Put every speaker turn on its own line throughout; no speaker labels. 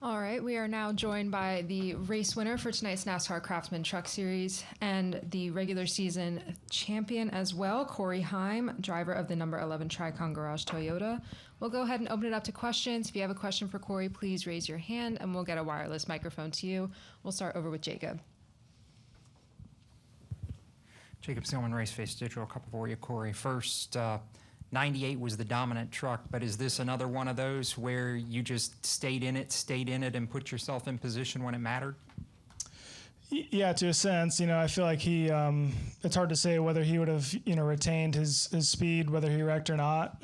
All right, we are now joined by the race winner for tonight's NASCAR CRAFTSMAN Truck Series and the regular season champion as well, Corey Heim, driver of the number 11 Tricon Garage Toyota. We'll go ahead and open it up to questions. If you have a question for Corey, please raise your hand and we'll get a wireless microphone to you. We'll start over with Jacob.
Jacob Seelman, Raceface Digital, a couple for you, Corey. First, 98 was the dominant truck, but is this another one of those where you just stayed in it, and put yourself in position when it mattered?
Yeah, to a sense. I feel like he, it's hard to say whether he would have, retained his speed, whether he wrecked or not.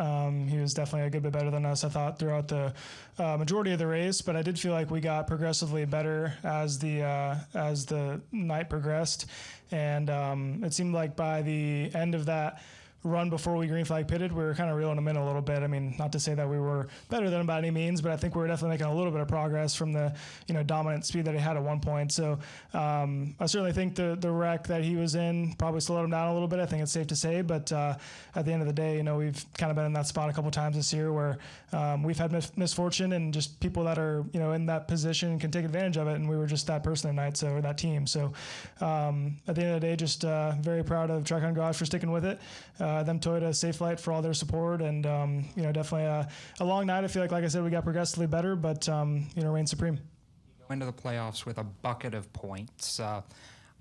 He was definitely a good bit better than us, I thought, throughout the majority of the race, but I did feel like we got progressively better as the night progressed. And it seemed like by the end of that run before we green flag pitted, we were kind of reeling them in a little bit. I mean, not to say that we were better than him by any means, but I think we were definitely making a little bit of progress from the, dominant speed that he had at one point. So I certainly think the wreck that he was in probably slowed him down a little bit. I think it's safe to say, but at the end of the day, we've kind of been in that spot a couple times this year where we've had misfortune and just people that are, in that position can take advantage of it. And we were just that person tonight, so that team. So at the end of the day, just very proud of Tricon Garage for sticking with it. Them Toyota Safe Flight for all their support, and definitely a long night. I feel like I said, we got progressively better, but reign supreme.
You go into the playoffs with a bucket of points. I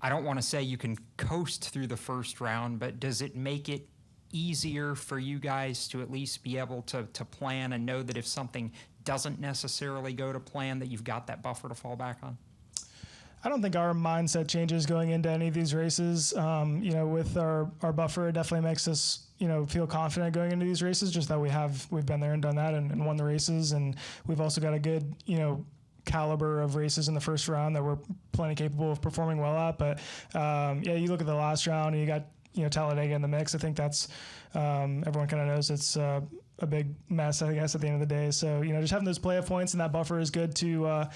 don't want to say you can coast through the first round, but does it make it easier for you guys to at least be able to plan and know that if something doesn't necessarily go to plan, that you've got that buffer to fall back on?
I don't think our mindset changes going into any of these races. With our buffer, it definitely makes us, feel confident going into these races, just that we've been there and done that and won the races. And we've also got a good, caliber of races in the first round that we're plenty capable of performing well at. But you look at the last round and you got, Talladega in the mix. I think that's, everyone kind of knows it's a big mess, I guess, at the end of the day. So, just having those playoff points and that buffer is good to,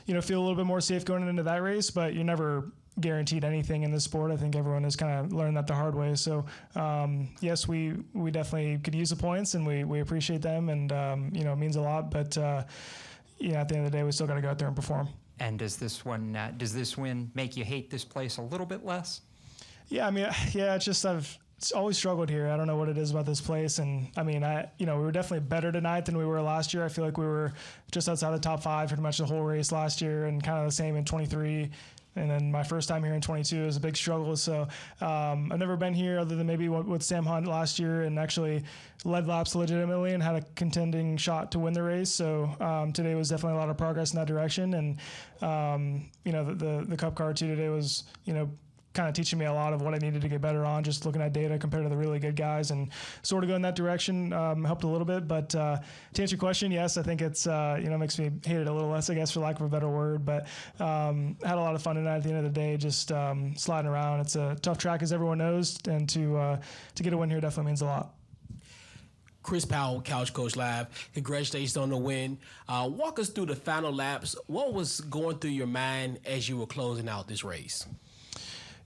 feel a little bit more safe going into that race, but you're never guaranteed anything in this sport. I think everyone has kind of learned that the hard way. So, yes, we definitely could use the points, and we appreciate them, and, it means a lot. But, at the end of the day, we still got to go out there and perform.
And does this win make you hate this place a little bit less?
Yeah, it's just I've always struggled here. I don't know what it is about this place. And we were definitely better tonight than we were last year. I feel like we were just outside the top five pretty much the whole race last year, and kind of the same in 23. And then my first time here in 22 was a big struggle. So I've never been here other than maybe with Sam Hunt last year, and actually led laps legitimately and had a contending shot to win the race. So today was definitely a lot of progress in that direction. And, the Cup car too today was, kind of teaching me a lot of what I needed to get better on, just looking at data compared to the really good guys, and sort of going that direction helped a little bit. But to answer your question, yes, I think it's, makes me hate it a little less, I guess, for lack of a better word. But had a lot of fun tonight at the end of the day, just sliding around. It's a tough track, as everyone knows, and to get a win here definitely means a lot.
Chris Powell, Couch Coach Live. Congratulations on the win. Walk us through the final laps. What was going through your mind as you were closing out this race?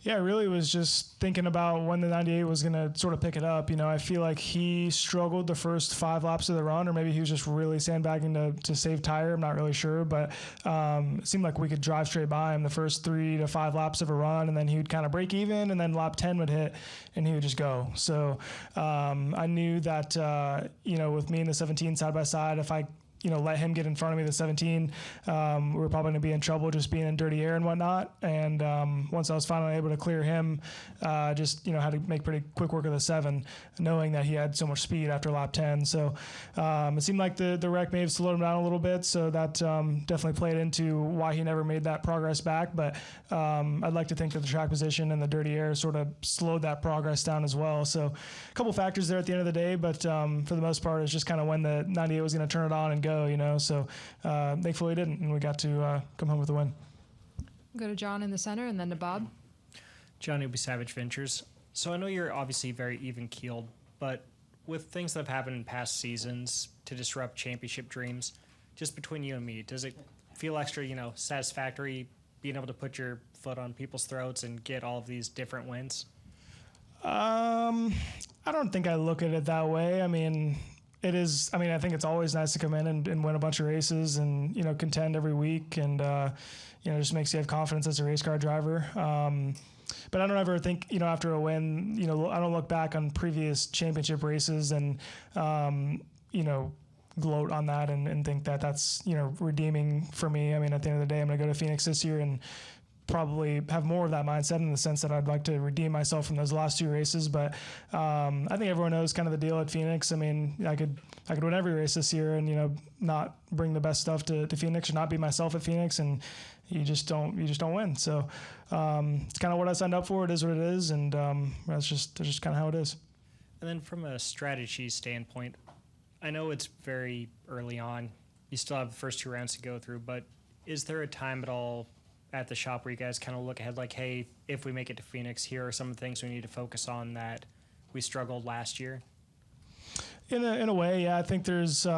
Yeah, I really was just thinking about when the 98 was going to sort of pick it up. I feel like he struggled the first 5 laps of the run, or maybe he was just really sandbagging to save tire. I'm not really sure, but it seemed like we could drive straight by him the first 3 to 5 laps of a run, and then he would kind of break even, and then lap 10 would hit, and he would just go. So I knew that, with me and the 17 side by side, if I let him get in front of me, the 17, we were probably going to be in trouble just being in dirty air and whatnot. And once I was finally able to clear him, just, had to make pretty quick work of the 7, knowing that he had so much speed after lap 10. So it seemed like the wreck may have slowed him down a little bit. So that definitely played into why he never made that progress back. But I'd like to think that the track position and the dirty air sort of slowed that progress down as well. So a couple factors there at the end of the day. But for the most part, it's just kind of when the 98 was going to turn it on and go. So thankfully it didn't, and we got to come home with a win.
Go to John in the center, and then to Bob.
John Ubi, Savage Ventures. So I know you're obviously very even-keeled, but with things that have happened in past seasons to disrupt championship dreams, just between you and me, does it feel extra, satisfactory being able to put your foot on people's throats and get all of these different wins?
I don't think I look at it that way. it is. I mean, I think it's always nice to come in and win a bunch of races and, you know, contend every week, and you know, just makes you have confidence as a race car driver. But I don't ever think, you know, after a win, you know, I don't look back on previous championship races and, you know, gloat on that and think that that's, you know, redeeming for me. I mean, at the end of the day, I'm going to go to Phoenix this year and probably have more of that mindset in the sense that I'd like to redeem myself from those last 2 races. But I think everyone knows kind of the deal at Phoenix. I mean, I could win every race this year and, you know, not bring the best stuff to Phoenix or not be myself at Phoenix, and you just don't win. So it's kind of what I signed up for. It is what it is, and that's just kind of how it is.
And then from a strategy standpoint, I know it's very early on. You still have the first 2 rounds to go through, but is there a time at all at the shop where you guys kind of look ahead like, hey, if we make it to Phoenix, here are some of the things we need to focus on that we struggled last year?
In a way, yeah. I think there's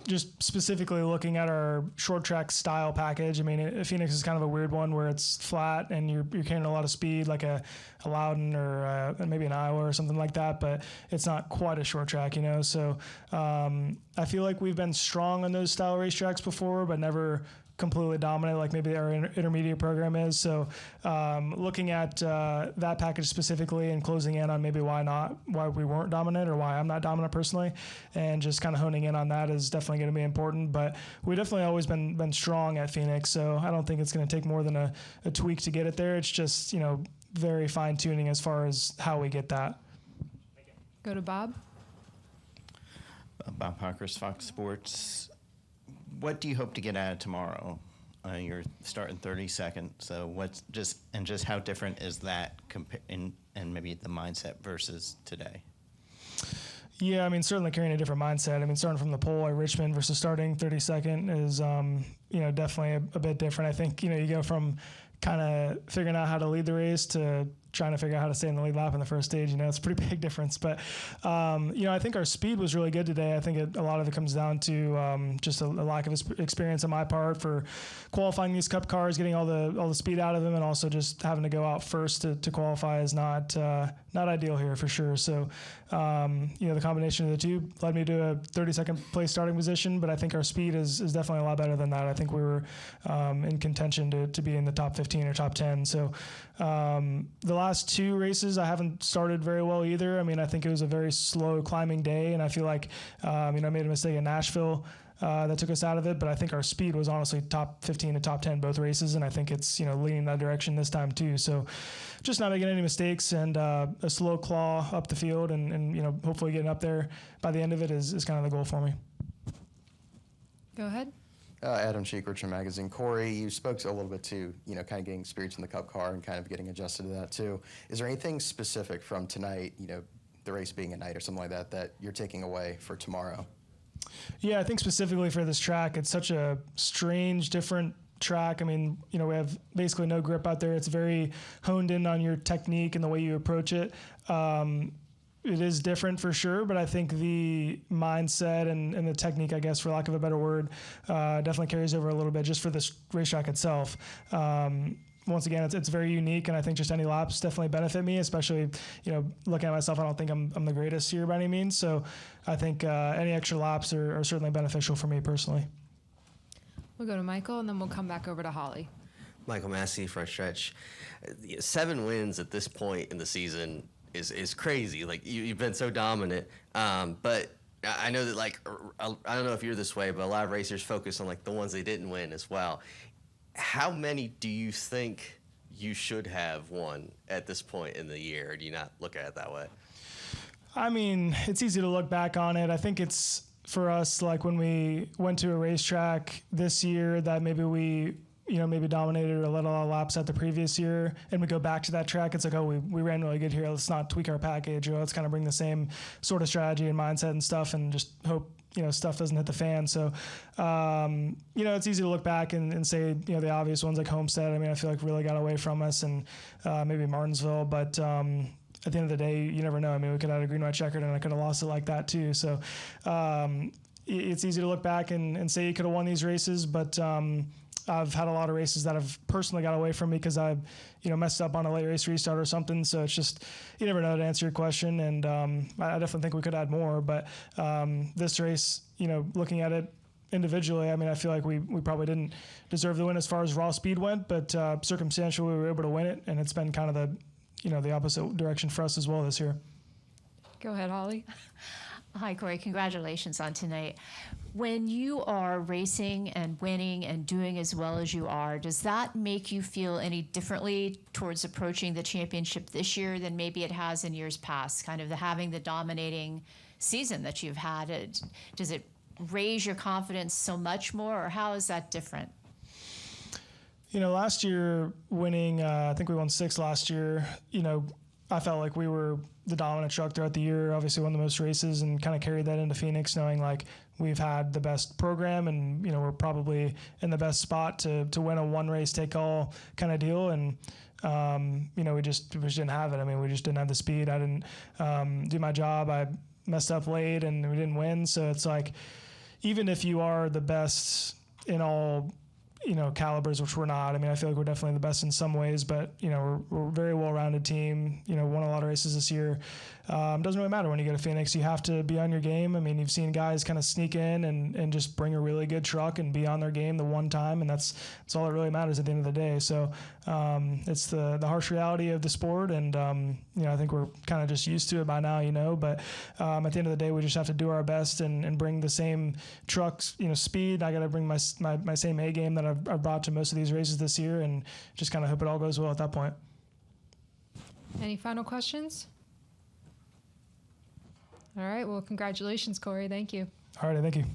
just specifically looking at our short track style package. I mean, Phoenix is kind of a weird one where it's flat and you're carrying a lot of speed, like a Loudon or maybe an Iowa or something like that, but it's not quite a short track, you know. So I feel like we've been strong on those style racetracks before, but never completely dominant like maybe our intermediate program is. So looking at that package specifically and closing in on maybe why we weren't dominant or why I'm not dominant personally, and just kind of honing in on that is definitely going to be important. But we definitely always been strong at Phoenix, so I don't think it's going to take more than a tweak to get it there. It's just, you know, very fine tuning as far as how we get that.
Go to Bob.
Bob Parkhurst, Fox Sports. What do you hope to get out of tomorrow? You're starting 32nd, so just how different is that and maybe the mindset versus today?
Yeah, I mean, certainly carrying a different mindset. I mean, starting from the pole at Richmond versus starting 32nd is, you know, definitely a bit different. I think, you know, you go from kind of figuring out how to lead the race to trying to figure out how to stay in the lead lap in the first stage. You know, it's a pretty big difference. But, you know, I think our speed was really good today. I think a lot of it comes down to just a lack of experience on my part for qualifying these Cup cars, getting all the speed out of them, and also just having to go out first to qualify is not ideal here for sure. So, you know, the combination of the two led me to a 32nd place starting position, but I think our speed is definitely a lot better than that. I think we were in contention to be in the top 15 or top 10. So the last 2 races, I haven't started very well either. I mean, I think it was a very slow climbing day, and I feel like, you know, I made a mistake in Nashville that took us out of it, but I think our speed was honestly top 15 to top 10 both races, and I think it's, you know, leaning that direction this time too. So just not making any mistakes and a slow claw up the field and you know, hopefully getting up there by the end of it is kind of the goal for me.
Go ahead.
Adam Sheik, Richmond Magazine. Corey, you spoke a little bit to, you know, kind of getting experience in the Cup car and kind of getting adjusted to that too. Is there anything specific from tonight, you know, the race being at night or something like that, that you're taking away for tomorrow?
Yeah, I think specifically for this track, it's such a strange, different track. I mean, you know, we have basically no grip out there. It's very honed in on your technique and the way you approach it. It is different for sure, but I think the mindset and the technique, I guess, for lack of a better word, definitely carries over a little bit just for this racetrack itself. Once again, it's very unique, and I think just any laps definitely benefit me, especially, you know, looking at myself, I don't think I'm the greatest here by any means. So I think any extra laps are certainly beneficial for me personally.
We'll go to Michael, and then we'll come back over to Holly.
Michael Massey, Front Stretch. 7 wins at this point in the season is crazy. Like, you've been so dominant. But I know that, like, I don't know if you're this way, but a lot of racers focus on, like, the ones they didn't win as well. How many do you think you should have won at this point in the year, or do you not look at it that way?
I mean, it's easy to look back on it. I think it's, for us, like when we went to a racetrack this year that maybe we, you know, maybe dominated or led a lot of laps at the previous year, and we go back to that track, it's like, oh, we ran really good here. Let's not tweak our package, or let's kind of bring the same sort of strategy and mindset and stuff and just hope, you know, stuff doesn't hit the fan. So, you know, it's easy to look back and say, you know, the obvious ones like Homestead, I mean, I feel like really got away from us, and maybe Martinsville, but at the end of the day, you never know. I mean, we could have had a green, white checkered, and I could have lost it like that too. So it's easy to look back and say you could have won these races, but I've had a lot of races that have personally got away from me because I've, messed up on a late race restart or something. So it's just, you never know to answer your question. And I definitely think we could add more. But this race, looking at it individually, I mean, I feel like we probably didn't deserve the win as far as raw speed went, but circumstantially we were able to win it. And it's been kind of the opposite direction for us as well this year.
Go ahead, Holly.
Hi, Corey. Congratulations on tonight. When you are racing and winning and doing as well as you are, does that make you feel any differently towards approaching the championship this year than maybe it has in years past? Kind of having the dominating season that you've had. Does it raise your confidence so much more, or how is that different?
Last year winning, I think we won 6 last year, I felt like we were the dominant truck throughout the year, obviously won the most races and kind of carried that into Phoenix, knowing like we've had the best program and, we're probably in the best spot to win a one race take all kind of deal. And, we just didn't have it. I mean, we just didn't have the speed. I didn't do my job. I messed up late and we didn't win. So it's like, even if you are the best in all, calibers, which we're not. I mean, I feel like we're definitely the best in some ways, but, we're a very well-rounded team, won a lot of races this year. Doesn't really matter when you go to Phoenix. You have to be on your game. I mean, you've seen guys kind of sneak in and just bring a really good truck and be on their game the one time, and that's all that really matters at the end of the day. So it's the harsh reality of the sport, and, I think we're kind of just used to it by now, but at the end of the day, we just have to do our best and bring the same trucks, speed. I got to bring my same A game that I've brought to most of these races this year, and just kind of hope it all goes well at that point.
Any final questions? All right. Well, congratulations, Corey. Thank you.
All right. Thank you.